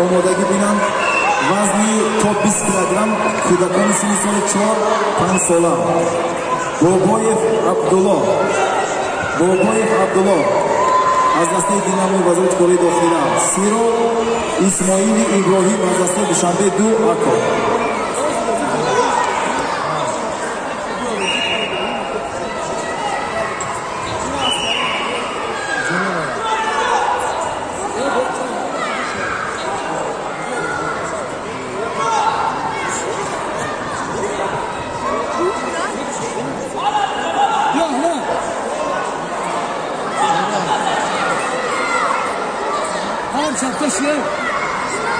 آمادگی بینم وزنی تا 20 کیلوگرم کودکان سن سال 4-5 ساله باباєв عبدالله از دسته دیناموی وزارت کره داخله سیرو اسماعیل ابراهیم از دسته دوشنبه 2 اکو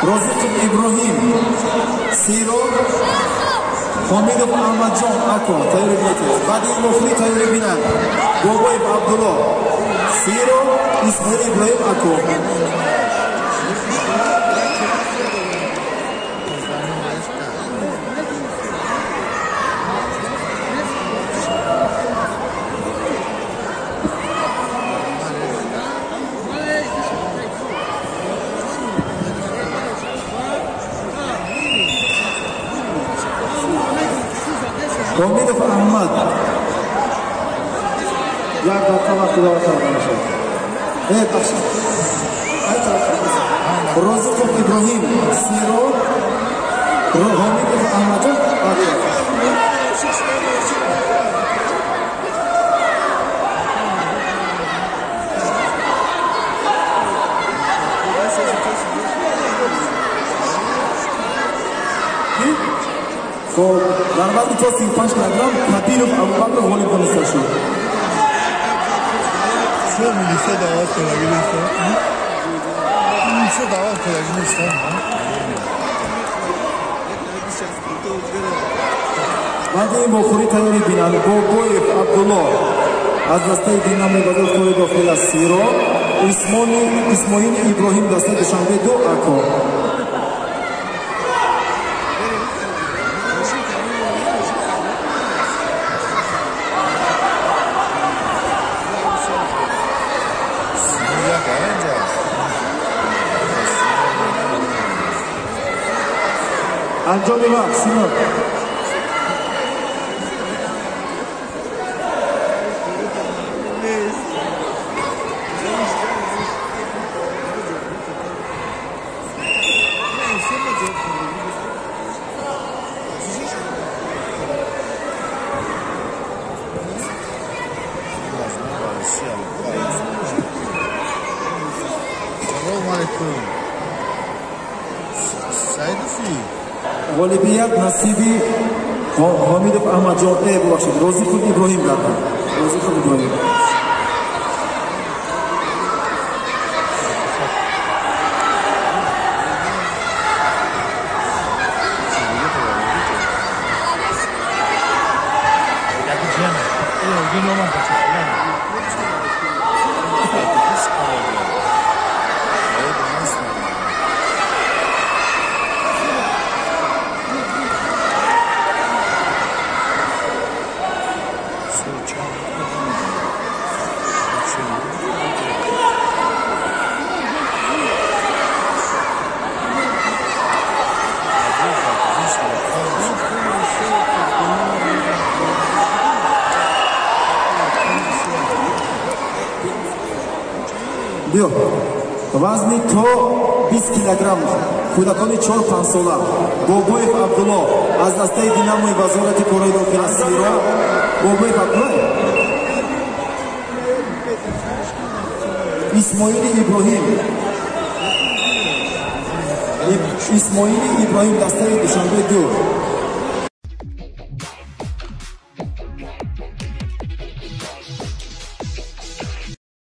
Rozikov Ibrahim, Siro, Hamidov Ahmadjon Ako, tayyor etdi. Vadim Muxli tayyor bilan, Boboyev Abdullo, Siro, Ismoil Ibrahim Ako. Hamidov Ahmad یک دقیقه وقت دارد Rozikov Ibrahim Siro Hamidov Ahmad در وزن تا 35 کیلوگرم کبیرov ابوبکر غالب دانسته شد. چه میلیسه دعوت کلاگی نیستن؟ میلیسه دعوت کلاگی نیستن؟ بعد این بخوری تیاری بینن باباєв عبدالله از دسته دیناموی وزارت کره داخله سیرو اسماعیل ابراهیم دسته دوشنبه 2 اکو انجام وقت سینا غالبیت نصیبی حمیدov احمدجان ببخشید روزیکov ابراهیم دادن روزیکov ابراهیم بیا وزنی تا 20 کیلوگرم کودکان 4-5 ساله باباєв عبدالله از دسته دیناموی وزارت کره داخله سیرو باباєv عبدالله اسماعیل ابراهیم دسته دوشنبه 2